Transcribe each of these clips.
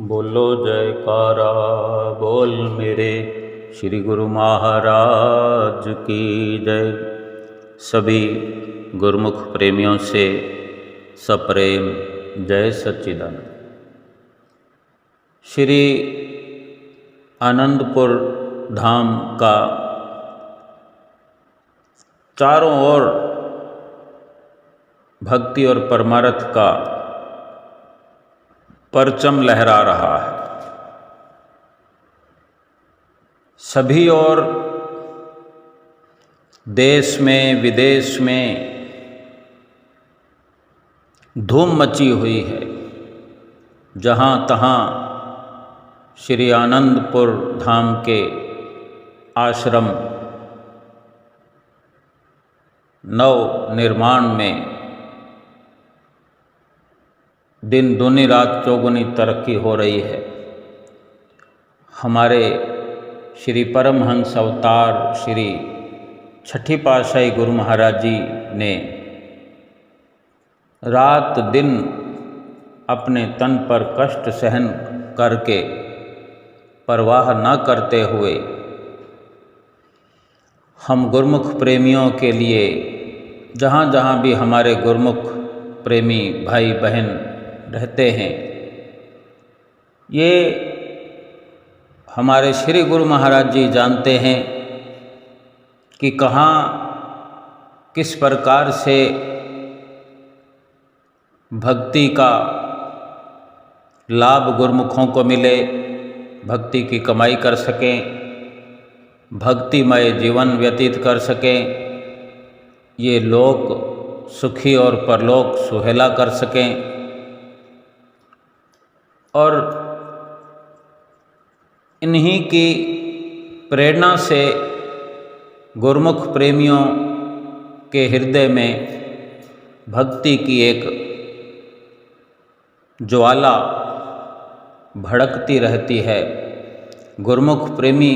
बोलो जयकारा बोल मेरे श्री गुरु महाराज की जय। सभी गुरुमुख प्रेमियों से सप्रेम जय सच्चिदानंद। श्री आनंदपुर धाम का चारों ओर भक्ति और परमार्थ का परचम लहरा रहा है। सभी ओर देश में विदेश में धूम मची हुई है। जहाँ तहाँ श्री आनंदपुर धाम के आश्रम नव निर्माण में दिन दूनी रात चौगुनी तरक्की हो रही है। हमारे श्री परमहंस अवतार श्री छठी पातशाही गुरु महाराज जी ने रात दिन अपने तन पर कष्ट सहन करके परवाह न करते हुए हम गुरुमुख प्रेमियों के लिए जहाँ जहाँ भी हमारे गुरुमुख प्रेमी भाई बहन रहते हैं, ये हमारे श्री गुरु महाराज जी जानते हैं कि कहाँ किस प्रकार से भक्ति का लाभ गुरुमुखों को मिले, भक्ति की कमाई कर सकें, भक्तिमय जीवन व्यतीत कर सकें, ये लोक सुखी और परलोक सुहेला कर सकें। और इन्हीं की प्रेरणा से गुरुमुख प्रेमियों के हृदय में भक्ति की एक ज्वाला भड़कती रहती है। गुरुमुख प्रेमी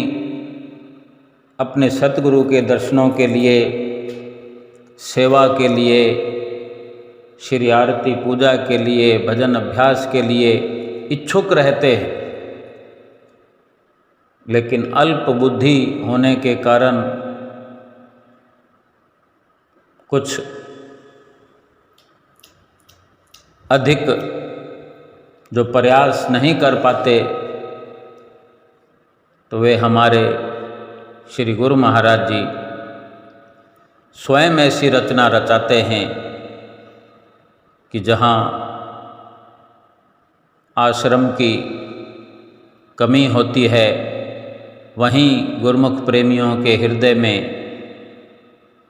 अपने सतगुरु के दर्शनों के लिए, सेवा के लिए, श्री आरती पूजा के लिए, भजन अभ्यास के लिए इच्छुक रहते हैं, लेकिन अल्प बुद्धि होने के कारण कुछ अधिक जो प्रयास नहीं कर पाते, तो वे हमारे श्री गुरु महाराज जी स्वयं ऐसी रचना रचाते हैं कि जहाँ आश्रम की कमी होती है, वहीं गुरुमुख प्रेमियों के हृदय में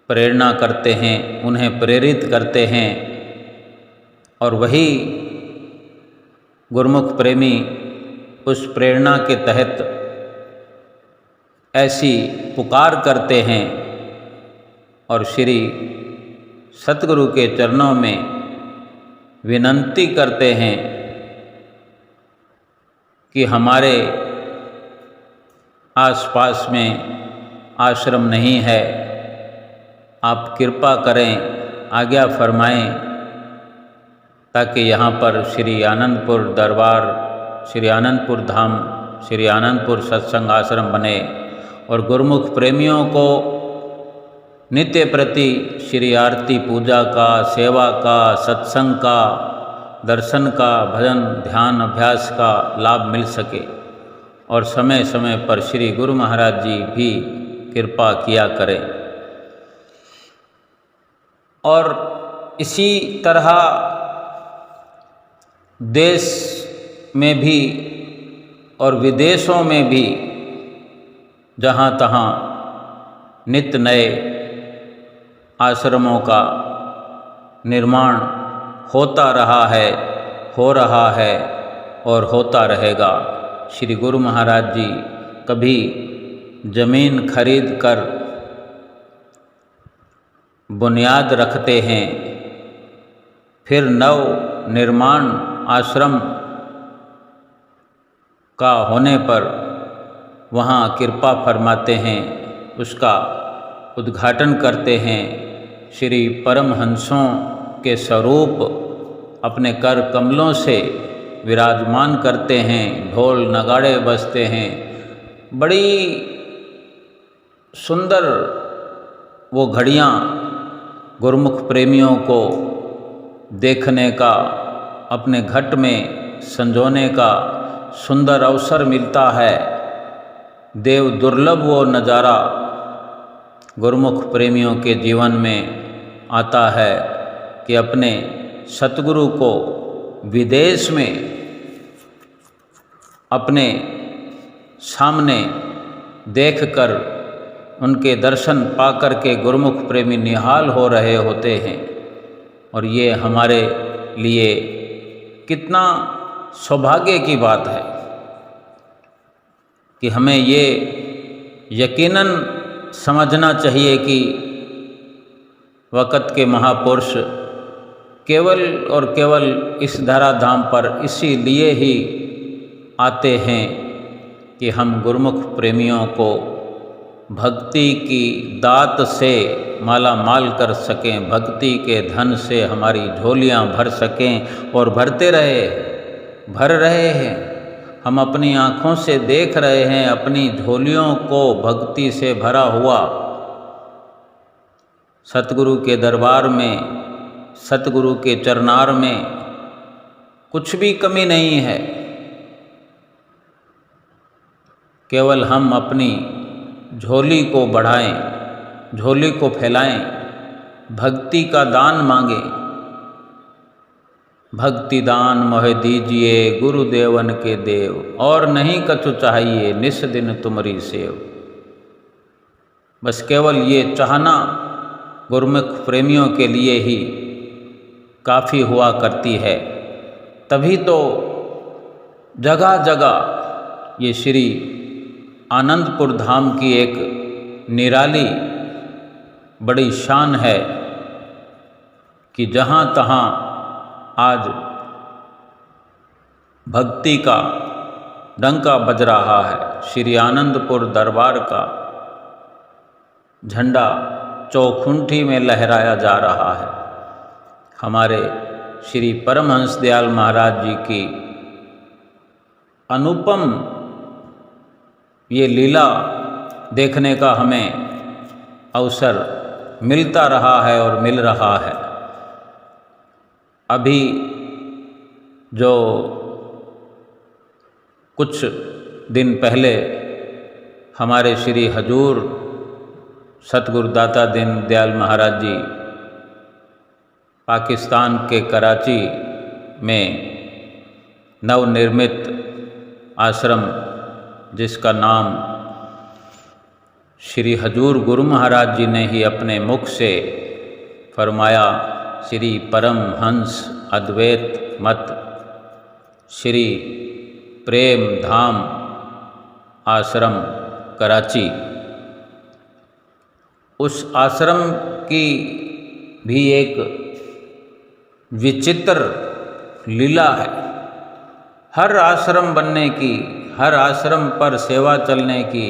प्रेरणा करते हैं, उन्हें प्रेरित करते हैं। और वही गुरुमुख प्रेमी उस प्रेरणा के तहत ऐसी पुकार करते हैं और श्री सतगुरु के चरणों में विनंती करते हैं कि हमारे आसपास में आश्रम नहीं है, आप कृपा करें, आज्ञा फरमाएं, ताकि यहाँ पर श्री आनंदपुर दरबार, श्री आनंदपुर धाम, श्री आनंदपुर सत्संग आश्रम बने और गुरुमुख प्रेमियों को नित्य प्रति श्री आरती पूजा का, सेवा का, सत्संग का, दर्शन का, भजन ध्यान अभ्यास का लाभ मिल सके। और समय समय पर श्री गुरु महाराज जी भी कृपा किया करें। और इसी तरह देश में भी और विदेशों में भी जहाँ तहाँ नित्य नए आश्रमों का निर्माण होता रहा है, हो रहा है और होता रहेगा। श्री गुरु महाराज जी कभी जमीन खरीद कर बुनियाद रखते हैं, फिर नव निर्माण आश्रम का होने पर वहाँ कृपा फरमाते हैं, उसका उद्घाटन करते हैं। श्री परमहंसों के स्वरूप अपने कर कमलों से विराजमान करते हैं, ढोल नगाड़े बजते हैं, बड़ी सुंदर वो घड़ियाँ गुरुमुख प्रेमियों को देखने का, अपने घट में संजोने का सुंदर अवसर मिलता है। देव दुर्लभ वो नज़ारा गुरुमुख प्रेमियों के जीवन में आता है कि अपने सतगुरु को विदेश में अपने सामने देखकर उनके दर्शन पाकर के गुरुमुख प्रेमी निहाल हो रहे होते हैं। और ये हमारे लिए कितना सौभाग्य की बात है कि हमें ये यकीनन समझना चाहिए कि वक़्त के महापुरुष केवल और केवल इस धराधाम पर इसीलिए ही आते हैं कि हम गुरुमुख प्रेमियों को भक्ति की दात से माला माल कर सकें, भक्ति के धन से हमारी झोलियां भर सकें और भर रहे हैं। हम अपनी आँखों से देख रहे हैं अपनी झोलियों को भक्ति से भरा हुआ। सतगुरु के दरबार में, सतगुरु के चरनार में कुछ भी कमी नहीं है। केवल हम अपनी झोली को बढ़ाएं, झोली को फैलाएं, भक्ति का दान मांगें। भक्ति दान मोहे दीजिए गुरुदेवन के देव, और नहीं कछु चाहिए निस दिन तुमरी सेव। बस केवल ये चाहना गुरुमुख प्रेमियों के लिए ही काफ़ी हुआ करती है। तभी तो जगह जगह ये श्री आनंदपुर धाम की एक निराली बड़ी शान है कि जहाँ तहाँ आज भक्ति का डंका बज रहा है। श्री आनंदपुर दरबार का झंडा चौखुंठी में लहराया जा रहा है। हमारे श्री परमहंस दयाल महाराज जी की अनुपम ये लीला देखने का हमें अवसर मिलता रहा है और मिल रहा है। अभी जो कुछ दिन पहले हमारे श्री हजूर सतगुरु दाता दीन दयाल महाराज जी पाकिस्तान के कराची में नवनिर्मित आश्रम, जिसका नाम श्री हजूर गुरु महाराज जी ने ही अपने मुख से फरमाया, श्री परमहंस अद्वैत मत श्री प्रेम धाम आश्रम कराची। उस आश्रम की भी एक विचित्र लीला है। हर आश्रम बनने की, हर आश्रम पर सेवा चलने की,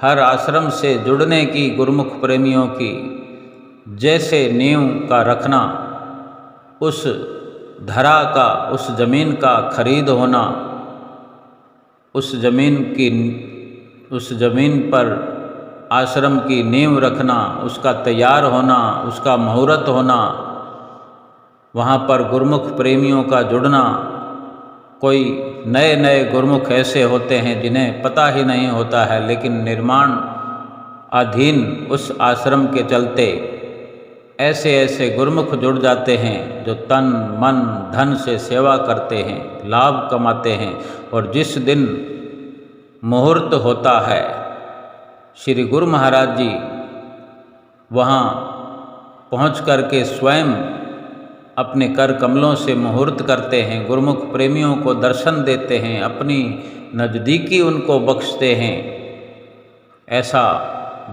हर आश्रम से जुड़ने की गुरुमुख प्रेमियों की जैसे नींव का रखना, उस धरा का, उस ज़मीन का खरीद होना, उस ज़मीन पर आश्रम की नींव रखना, उसका तैयार होना, उसका मुहूर्त होना, वहाँ पर गुरुमुख प्रेमियों का जुड़ना। कोई नए नए गुरुमुख ऐसे होते हैं जिन्हें पता ही नहीं होता है, लेकिन निर्माण अधीन उस आश्रम के चलते ऐसे ऐसे गुरुमुख जुड़ जाते हैं जो तन मन धन से सेवा करते हैं, लाभ कमाते हैं। और जिस दिन मुहूर्त होता है, श्री गुरु महाराज जी वहाँ पहुँच कर के स्वयं अपने कर कमलों से मुहूर्त करते हैं, गुरुमुख प्रेमियों को दर्शन देते हैं, अपनी नज़दीकी उनको बख्शते हैं। ऐसा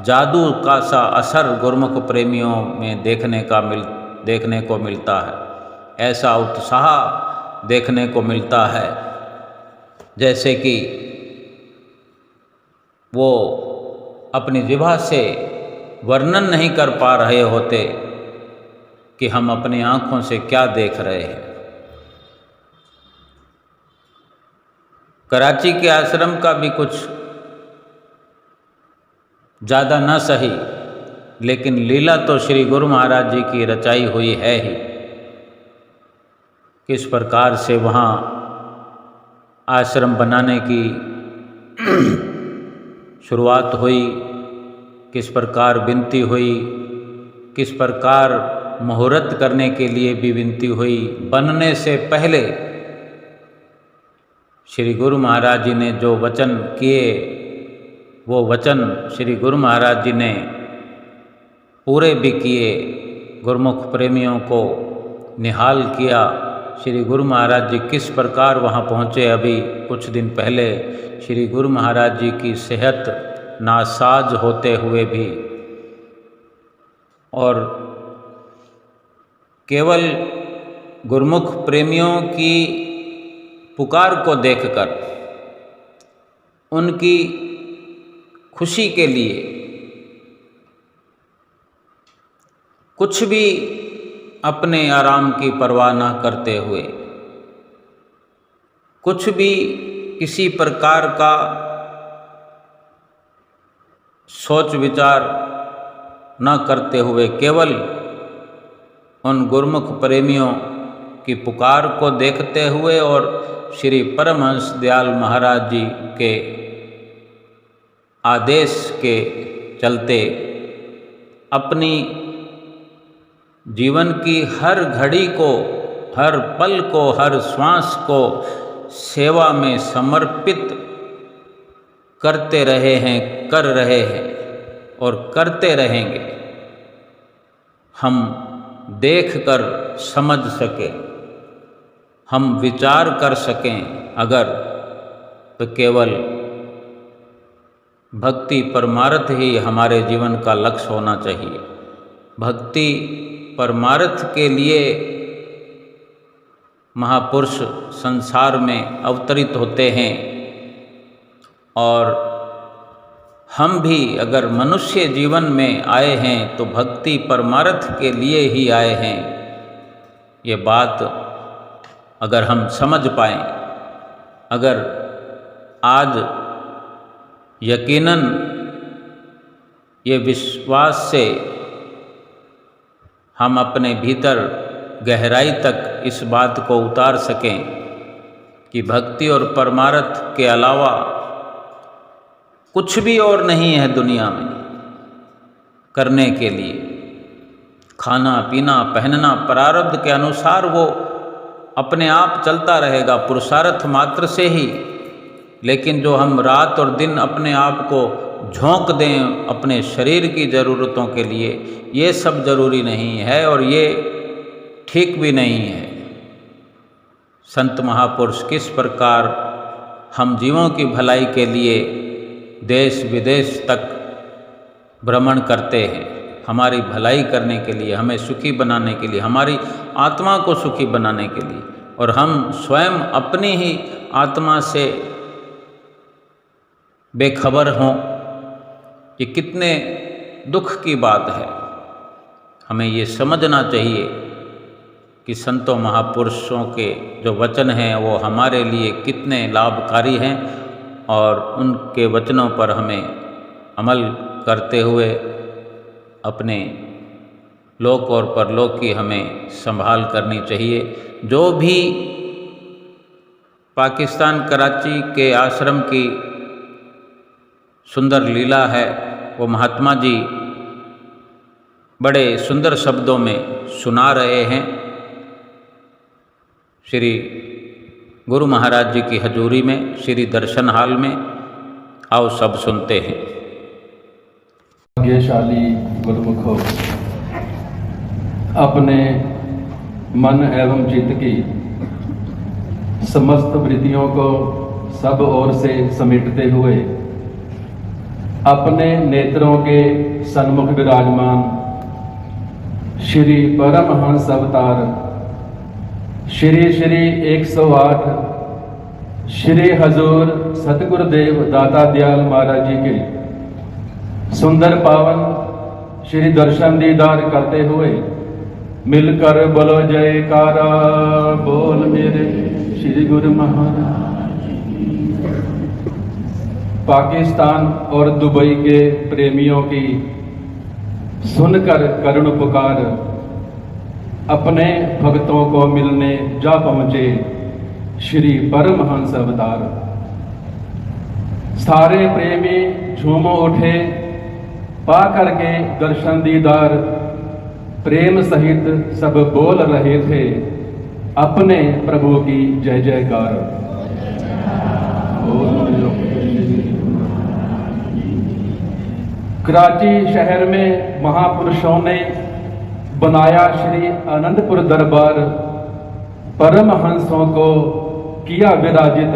जादू का सा असर गुरुमुख प्रेमियों में देखने को मिलता है। ऐसा उत्साह देखने को मिलता है जैसे कि वो अपनी जिह्वा से वर्णन नहीं कर पा रहे होते कि हम अपनी आँखों से क्या देख रहे हैं। कराची के आश्रम का भी कुछ ज़्यादा न सही, लेकिन लीला तो श्री गुरु महाराज जी की रचाई हुई है ही। किस प्रकार से वहाँ आश्रम बनाने की शुरुआत हुई, किस प्रकार विनती हुई, किस प्रकार मुहूर्त करने के लिए भी विनती हुई। बनने से पहले श्री गुरु महाराज जी ने जो वचन किए, वो वचन श्री गुरु महाराज जी ने पूरे भी किए, गुरुमुख प्रेमियों को निहाल किया। श्री गुरु महाराज जी किस प्रकार वहाँ पहुँचे, अभी कुछ दिन पहले श्री गुरु महाराज जी की सेहत नासाज होते हुए भी, और केवल गुरुमुख प्रेमियों की पुकार को देखकर उनकी खुशी के लिए कुछ भी अपने आराम की परवाह न करते हुए, कुछ भी किसी प्रकार का सोच विचार न करते हुए, केवल उन गुरुमुख प्रेमियों की पुकार को देखते हुए और श्री परमहंस दयाल महाराज जी के आदेश के चलते अपनी जीवन की हर घड़ी को, हर पल को, हर श्वास को सेवा में समर्पित करते रहे हैं, कर रहे हैं और करते रहेंगे। हम देखकर समझ सकें, हम विचार कर सकें अगर, तो केवल भक्ति परमार्थ ही हमारे जीवन का लक्ष्य होना चाहिए। भक्ति परमार्थ के लिए महापुरुष संसार में अवतरित होते हैं, और हम भी अगर मनुष्य जीवन में आए हैं तो भक्ति परमार्थ के लिए ही आए हैं। ये बात अगर हम समझ पाएं, अगर आज यकीनन ये विश्वास से हम अपने भीतर गहराई तक इस बात को उतार सकें कि भक्ति और परमार्थ के अलावा कुछ भी और नहीं है दुनिया में करने के लिए। खाना पीना पहनना प्रारब्ध के अनुसार वो अपने आप चलता रहेगा, पुरुषार्थ मात्र से ही। लेकिन जो हम रात और दिन अपने आप को झोंक दें अपने शरीर की ज़रूरतों के लिए, ये सब जरूरी नहीं है और ये ठीक भी नहीं है। संत महापुरुष किस प्रकार हम जीवों की भलाई के लिए देश विदेश तक भ्रमण करते हैं, हमारी भलाई करने के लिए, हमें सुखी बनाने के लिए, हमारी आत्मा को सुखी बनाने के लिए, और हम स्वयं अपनी ही आत्मा से बेखबर हों, ये कितने दुख की बात है। हमें ये समझना चाहिए कि संतों महापुरुषों के जो वचन हैं वो हमारे लिए कितने लाभकारी हैं, और उनके वचनों पर हमें अमल करते हुए अपने लोक और परलोक की हमें संभाल करनी चाहिए। जो भी पाकिस्तान कराची के आश्रम की सुंदर लीला है, वो महात्मा जी बड़े सुंदर शब्दों में सुना रहे हैं। श्री गुरु महाराज जी की हजूरी में, श्री दर्शन हाल में। आओ सब सुनते हैं। भाग्यशाली गुरुमुखों, अपने मन एवं चित्त की समस्त वृत्तियों को सब ओर से समेटते हुए अपने नेत्रों के सन्मुख विराजमान श्री परमहंस अवतार श्री 108 श्री हजूर सतगुरुदेव दाता दयाल महाराज जी के सुंदर पावन श्री दर्शन दीदार करते हुए मिलकर बोलो जयकारा, बोल मेरे श्री गुरु महाराज। पाकिस्तान और दुबई के प्रेमियों की सुनकर करुण पुकार अपने भक्तों को मिलने जा पहुंचे श्री परमहंस अवतार। सारे प्रेमी झूम उठे पा करके दर्शन दीदार, प्रेम सहित सब बोल रहे थे अपने प्रभु की जय जयकार। कराची शहर में महापुरुषों ने बनाया श्री आनंदपुर दरबार, परमहंसों को किया विराजित,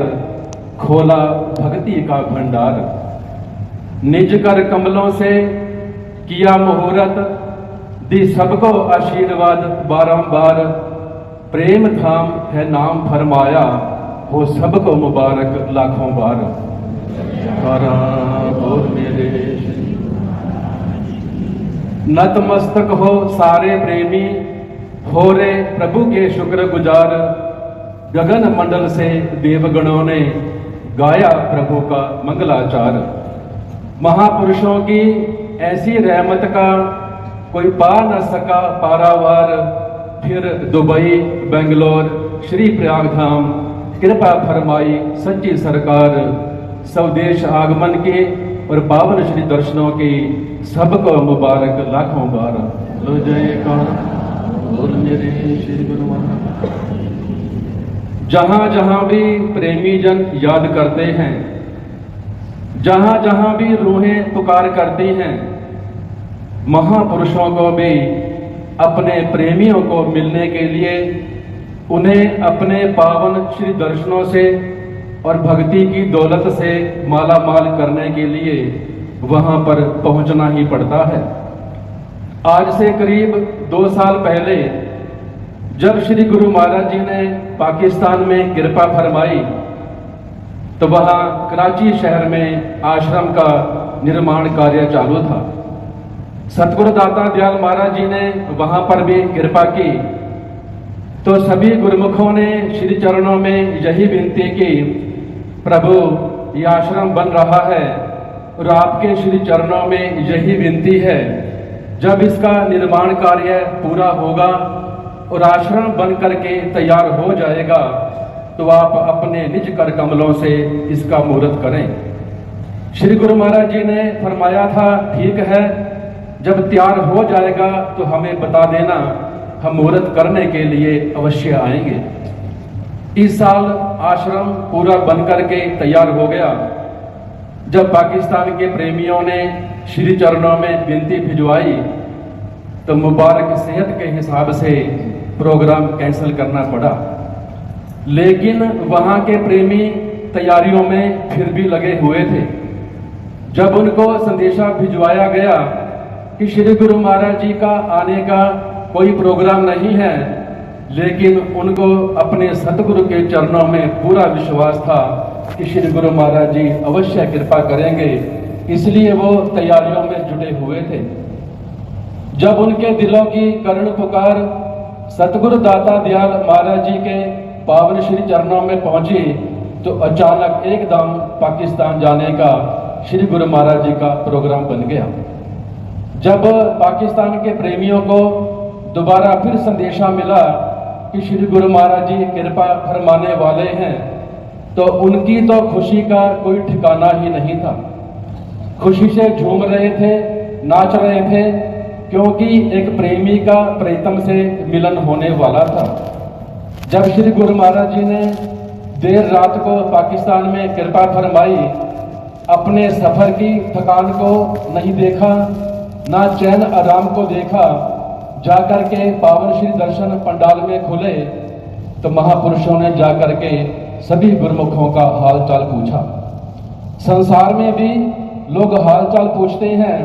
खोला भक्ति का भंडार। निज कर कमलों से किया मुहूर्त, दी सबको आशीर्वाद बारंबार। प्रेम धाम है नाम फरमाया, हो सबको मुबारक लाखों बार। मेरे नतमस्तक हो सारे प्रेमी, हो रे प्रभु के शुक्र गुजार। गगन मंडल से देवगणों ने गाया प्रभु का मंगलाचार। महापुरुषों की ऐसी रहमत का कोई पा न सका पारावार। फिर दुबई बेंगलोर श्री प्रयाग धाम कृपा फरमाई सच्ची सरकार। स्वदेश आगमन के और पावन श्री दर्शनों की सबको मुबारक लाखों बार। लो जयकार बोल मेरे श्री गुरु महाराज। जहां जहां भी प्रेमी जन याद करते हैं, जहां जहां भी रूहें पुकार करती हैं, महापुरुषों को भी अपने प्रेमियों को मिलने के लिए उन्हें अपने पावन श्री दर्शनों से और भक्ति की दौलत से माला माल करने के लिए वहां पर पहुंचना ही पड़ता है। आज से करीब 2 साल पहले जब श्री गुरु महाराज जी ने पाकिस्तान में कृपा फरमाई तो वहां कराची शहर में आश्रम का निर्माण कार्य चालू था। सतगुरु दाता दयाल महाराज जी ने वहां पर भी कृपा की तो सभी गुरुमुखों ने श्री चरणों में यही विनती की, प्रभु ये आश्रम बन रहा है और आपके श्री चरणों में यही विनती है, जब इसका निर्माण कार्य पूरा होगा और आश्रम बन करके तैयार हो जाएगा तो आप अपने निज कर कमलों से इसका मुहूर्त करें। श्री गुरु महाराज जी ने फरमाया था, ठीक है, जब तैयार हो जाएगा तो हमें बता देना, हम मुहूर्त करने के लिए अवश्य आएंगे। इस साल आश्रम पूरा बन करके तैयार हो गया। जब पाकिस्तान के प्रेमियों ने श्री चरणों में विनती भिजवाई तो मुबारक सेहत के हिसाब से प्रोग्राम कैंसिल करना पड़ा, लेकिन वहां के प्रेमी तैयारियों में फिर भी लगे हुए थे। जब उनको संदेशा भिजवाया गया कि श्री गुरु महाराज जी का आने का कोई प्रोग्राम नहीं है, लेकिन उनको अपने सतगुरु के चरणों में पूरा विश्वास था कि श्री गुरु महाराज जी अवश्य कृपा करेंगे, इसलिए वो तैयारियों में जुटे हुए थे। जब उनके दिलों की करुण पुकार सतगुरु दाता दयाल महाराज जी के पावन श्री चरणों में पहुंची तो अचानक एकदम पाकिस्तान जाने का श्री गुरु महाराज जी का प्रोग्राम बन गया। जब पाकिस्तान के प्रेमियों को दोबारा फिर संदेशा मिला कि श्री गुरु महाराज जी कृपा फरमाने वाले हैं तो उनकी तो खुशी का कोई ठिकाना ही नहीं था। खुशी से झूम रहे थे, नाच रहे थे, क्योंकि एक प्रेमी का प्रीतम से मिलन होने वाला था। जब श्री गुरु महाराज जी ने देर रात को पाकिस्तान में कृपा फरमाई, अपने सफर की थकान को नहीं देखा, ना चैन आराम को देखा, जाकर के पावन श्री दर्शन पंडाल में खुले तो महापुरुषों ने जाकर के सभी गुरुमुखों का हाल चाल पूछा। संसार में भी लोग हाल चाल पूछते हैं,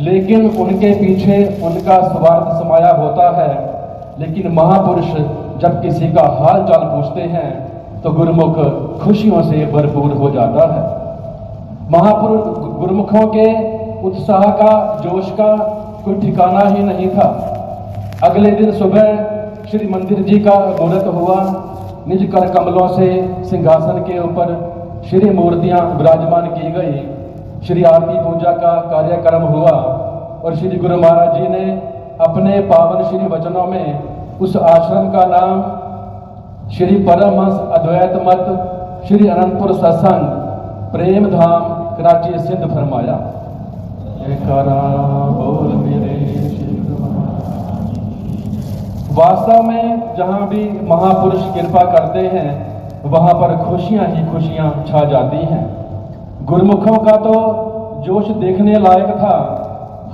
लेकिन उनके पीछे उनका स्वार्थ समाया होता है। लेकिन महापुरुष जब किसी का हाल चाल पूछते हैं तो गुरुमुख खुशियों से भरपूर हो जाता है। महापुरुष गुरुमुखों के उत्साह का, जोश का कोई ठिकाना ही नहीं था। अगले दिन सुबह श्री मंदिर जी का मुहूर्त हुआ। निज कर कमलों से सिंहासन के ऊपर श्री मूर्तियां विराजमान की गई, श्री आरती पूजा का कार्यक्रम हुआ और श्री गुरु महाराज जी ने अपने पावन श्री वचनों में उस आश्रम का नाम श्री परमहंस अद्वैत मत श्री अनंतपुर सत्संग प्रेम धाम कराची सिंध फरमाया। बोल मेरे वास्तव में जहां भी महापुरुष कृपा करते हैं वहां पर खुशियां ही खुशियां छा जाती हैं। गुरुमुखों का तो जोश देखने लायक था।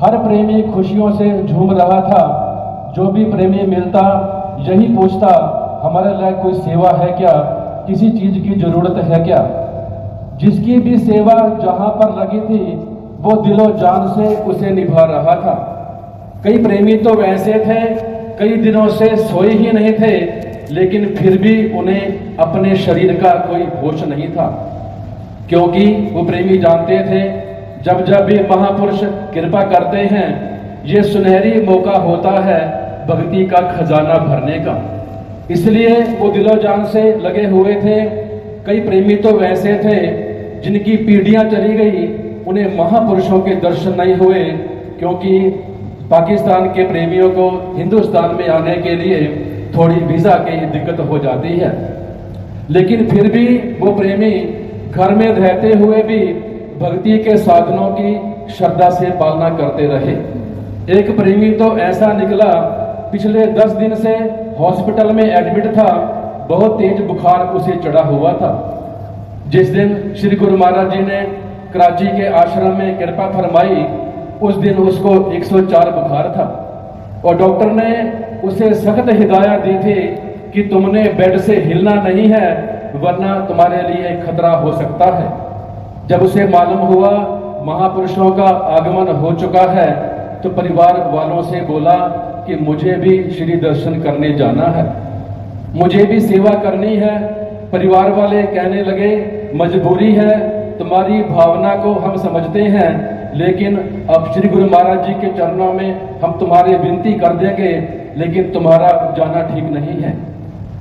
हर प्रेमी खुशियों से झूम रहा था। जो भी प्रेमी मिलता यही पूछता, हमारे लिए कोई सेवा है क्या, किसी चीज की जरूरत है क्या। जिसकी भी सेवा जहां पर लगी थी वो दिलो जान से उसे निभा रहा था। कई प्रेमी तो वैसे थे, कई दिनों से सोए ही नहीं थे, लेकिन फिर भी उन्हें अपने शरीर का कोई होश नहीं था, क्योंकि वो प्रेमी जानते थे जब जब भी महापुरुष कृपा करते हैं ये सुनहरी मौका होता है भक्ति का खजाना भरने का। इसलिए वो दिलो जान से लगे हुए थे। कई प्रेमी तो वैसे थे जिनकी पीढ़ियां चली गई, उन्हें महापुरुषों के दर्शन नहीं हुए, क्योंकि पाकिस्तान के प्रेमियों को हिंदुस्तान में आने के लिए थोड़ी वीजा की दिक्कत हो जाती है। लेकिन फिर भी वो प्रेमी घर में रहते हुए भी भक्ति के साधनों की श्रद्धा से पालना करते रहे। एक प्रेमी तो ऐसा निकला, पिछले 10 दिन से हॉस्पिटल में एडमिट था, बहुत तेज बुखार उसे चढ़ा हुआ था। जिस दिन श्री गुरु महाराज जी ने कराची के आश्रम में कृपा फरमाई, उस दिन उसको 104 बुखार था और डॉक्टर ने उसे सख्त हिदायत दी थी कि तुमने बेड से हिलना नहीं है, वरना तुम्हारे लिए खतरा हो सकता है। जब उसे मालूम हुआ महापुरुषों का आगमन हो चुका है तो परिवार वालों से बोला कि मुझे भी श्री दर्शन करने जाना है, मुझे भी सेवा करनी है। परिवार वाले कहने लगे मजबूरी है, तुम्हारी भावना को हम समझते हैं, लेकिन अब श्री गुरु महाराज जी के चरणों में हम तुम्हारी विनती कर देंगे, लेकिन तुम्हारा जाना ठीक नहीं है।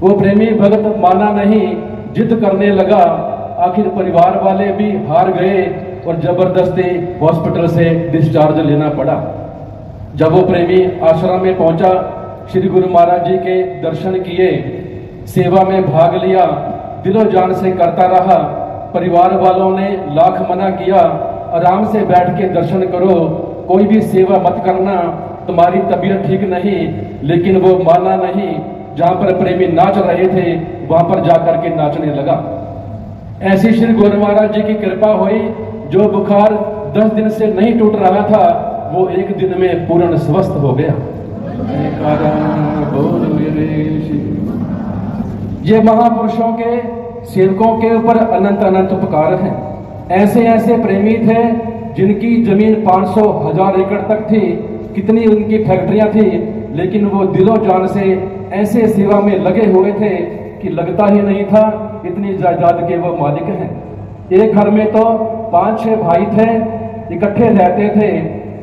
वो प्रेमी भक्त माना नहीं, जिद करने लगा। आखिर परिवार वाले भी हार गए और जबरदस्ती हॉस्पिटल से डिस्चार्ज लेना पड़ा। जब वो प्रेमी आश्रम में पहुंचा, श्री गुरु महाराज जी के दर्शन किए, सेवा में भाग लिया, दिलो जान से करता रहा। परिवार वालों ने लाख मना किया, आराम से बैठ के दर्शन करो, कोई भी सेवा मत करना, तुम्हारी तबीयत ठीक नहीं। लेकिन वो माना नहीं। जहां पर प्रेमी नाच रहे थे वहां पर जाकर के नाचने लगा। ऐसी श्री गुरु महाराज जी की कृपा हुई, जो बुखार 10 दिन से नहीं टूट रहा था वो एक दिन में पूर्ण स्वस्थ हो गया। ये महापुरुषों के सेवकों के ऊपर अनंत अनंत उपकार हैं। ऐसे ऐसे प्रेमी थे जिनकी जमीन 500,000 एकड़ तक थी, कितनी उनकी फैक्ट्रियां थी, लेकिन वो दिलो जान से ऐसे सेवा में लगे हुए थे कि लगता ही नहीं था इतनी जायदाद के वो मालिक हैं। एक घर में तो 5-6 भाई थे, इकट्ठे रहते थे।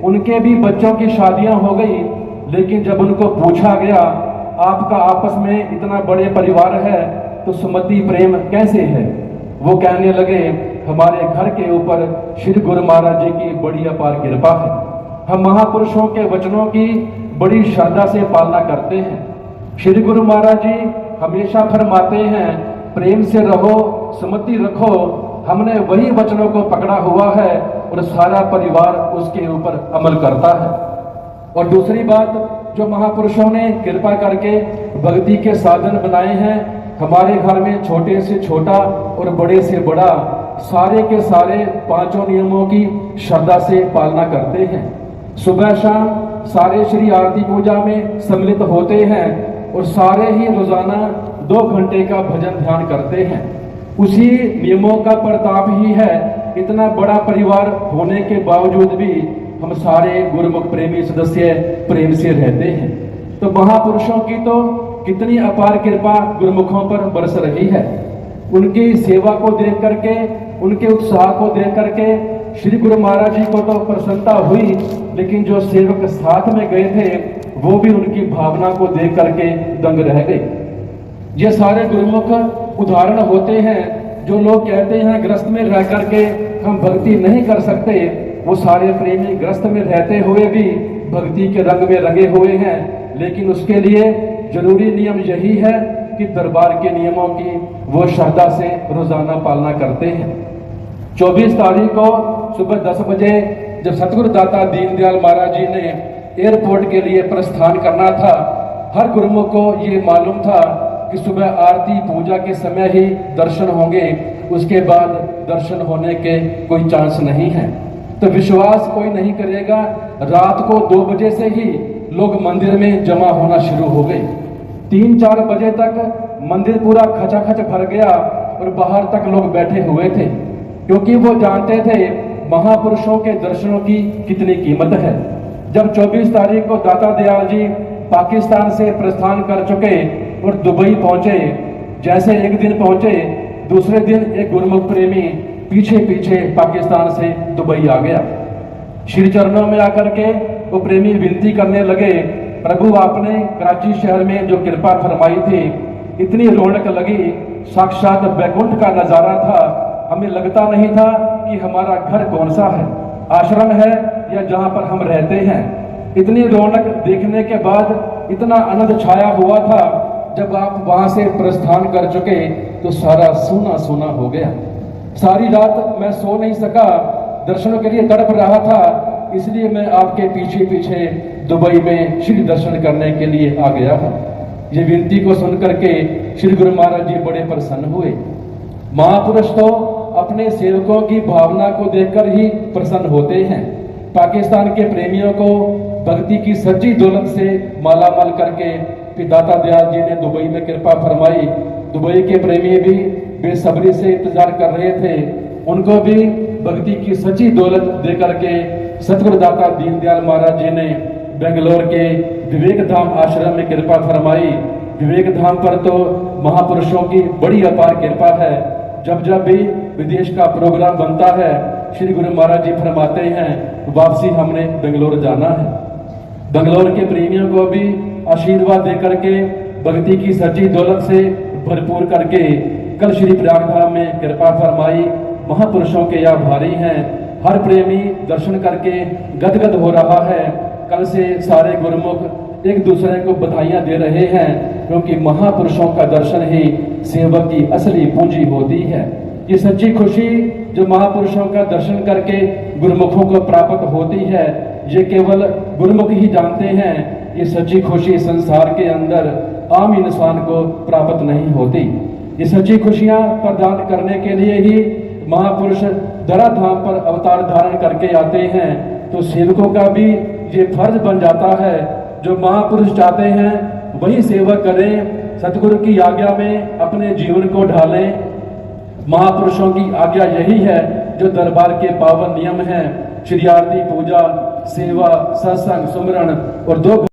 उनके भी बच्चों की शादियां हो गई, लेकिन जब उनको पूछा गया आपका आपस में इतना बड़े परिवार है तो सुमति प्रेम कैसे है, वो कहने लगे हमारे घर के ऊपर श्री गुरु महाराज जी की बड़ी अपार कृपा है। हम महापुरुषों के वचनों की बड़ी श्रद्धा से पालना करते हैं। श्री गुरु महाराज जी हमेशा फरमाते हैं प्रेम से रहो, सुमति रखो। हमने वही वचनों को पकड़ा हुआ है और सारा परिवार उसके ऊपर अमल करता है। और दूसरी बात, जो महापुरुषों ने कृपा करके भक्ति के साधन बनाए हैं, हमारे घर में छोटे से छोटा और बड़े से बड़ा सारे के सारे 5 नियमों की श्रद्धा से पालना करते हैं। सुबह शाम सारे श्री आरती पूजा में सम्मिलित होते हैं और सारे ही रोजाना 2 घंटे का भजन ध्यान करते हैं। उसी नियमों का प्रताप ही है, इतना बड़ा परिवार होने के बावजूद भी हम सारे गुरुमुख प्रेमी सदस्य प्रेम से रहते हैं। तो महापुरुषों की तो कितनी अपार कृपा गुरुमुखों पर बरस रही है। उनकी सेवा को देख करके, उनके उत्साह को देख करके श्री गुरु महाराज जी को तो प्रसन्नता हुई, लेकिन जो सेवक साथ में गए थे वो भी उनकी भावना को देख करके दंग रह गए। ये सारे गुरुमुख उदाहरण होते हैं जो लोग कहते हैं ग्रस्त में रह करके हम भक्ति नहीं कर सकते, वो सारे प्रेमी ग्रस्त में रहते हुए भी भक्ति के रंग में रंगे हुए हैं। लेकिन उसके लिए जरूरी नियम यही है कि दरबार के नियमों की वो श्रद्धा से रोजाना पालना करते हैं। 24 तारीख को सुबह 10 बजे जब सतगुरु दाता दीनदयाल महाराज जी ने एयरपोर्ट के लिए प्रस्थान करना था, हर गुरुमुख को ये मालूम था कि सुबह आरती पूजा के समय ही दर्शन होंगे, उसके बाद दर्शन होने के कोई चांस नहीं है। तो विश्वास कोई नहीं करेगा, रात को 2 बजे से ही लोग मंदिर में जमा होना शुरू हो गए। 3-4 बजे तक मंदिर पूरा खचाखच भर गया और बाहर तक लोग बैठे हुए थे, क्योंकि वो जानते थे महापुरुषों के दर्शनों की कितनी कीमत है। जब 24 तारीख को दाता दयाल जी पाकिस्तान से प्रस्थान कर चुके और दुबई पहुंचे, जैसे एक दिन पहुंचे, दूसरे दिन एक गुरुमुख प्रेमी पीछे पीछे पाकिस्तान से दुबई आ गया। श्री चरणों में आकर के वो प्रेमी विनती करने लगे, प्रभु आपने कराची शहर में जो कृपा फरमाई थी, इतनी रौनक लगी, साक्षात बैकुंठ का नजारा था। हमें लगता नहीं था कि हमारा घर कौन सा है, आश्रम है या जहां पर हम रहते हैं। इतनी रौनक देखने के बाद इतना आनंद छाया हुआ था। जब आप वहां से प्रस्थान कर चुके तो सारा सूना सूना हो गया। सारी रात मैं सो नहीं सका, दर्शनों के लिए तड़प रहा था, इसलिए मैं आपके पीछे पीछे दुबई में श्री दर्शन करने के लिए आ गया हूँ। ये विनती को सुनकर के श्री गुरु महाराज जी बड़े प्रसन्न हुए। महापुरुष तो अपने सेवकों की भावना को देखकर ही प्रसन्न होते हैं। पाकिस्तान के प्रेमियों को भक्ति की सच्ची दौलत से मालामाल करके दाता दयाल जी ने दुबई में कृपा फरमाई। दुबई के प्रेमी भी बेसब्री से इंतजार कर रहे थे, उनको भी भक्ति की सच्ची दौलत दे करके सतगुरु दाता दीनदयाल महाराज जी ने बेंगलोर के विवेक धाम आश्रम में कृपा फरमाई। विवेक धाम पर तो महापुरुषों की बड़ी अपार कृपा है। जब जब भी विदेश का प्रोग्राम बनता है, श्री गुरु महाराज जी फरमाते हैं वापसी हमने बेंगलोर जाना है। बेंगलोर के प्रेमियों को भी आशीर्वाद दे करके भक्ति की सच्ची दौलत से भरपूर करके कल श्री प्रयागधाम में कृपा फरमाई। महापुरुषों के यह भारी हैं, हर प्रेमी दर्शन करके गदगद हो रहा है। कल से सारे गुरुमुख एक दूसरे को बधाइयां दे रहे हैं, क्योंकि महापुरुषों का दर्शन ही सेवक की असली पूंजी होती है। ये सच्ची खुशी जो महापुरुषों का दर्शन करके गुरुमुखों को प्राप्त होती है, ये केवल गुरुमुख ही जानते हैं। ये सच्ची खुशी संसार के अंदर आम इंसान को प्राप्त नहीं होती। ये सच्ची खुशियां प्रदान करने के लिए ही महापुरुष धराधाम पर अवतार धारण करके आते हैं। तो सेवकों का भी ये फर्ज बन जाता है, जो महापुरुष चाहते हैं वही सेवा करें, सतगुरु की आज्ञा में अपने जीवन को ढालें। महापुरुषों की आज्ञा यही है जो दरबार के पावन नियम हैं, श्री आरती पूजा, सेवा, सत्संग, सुमरन और 2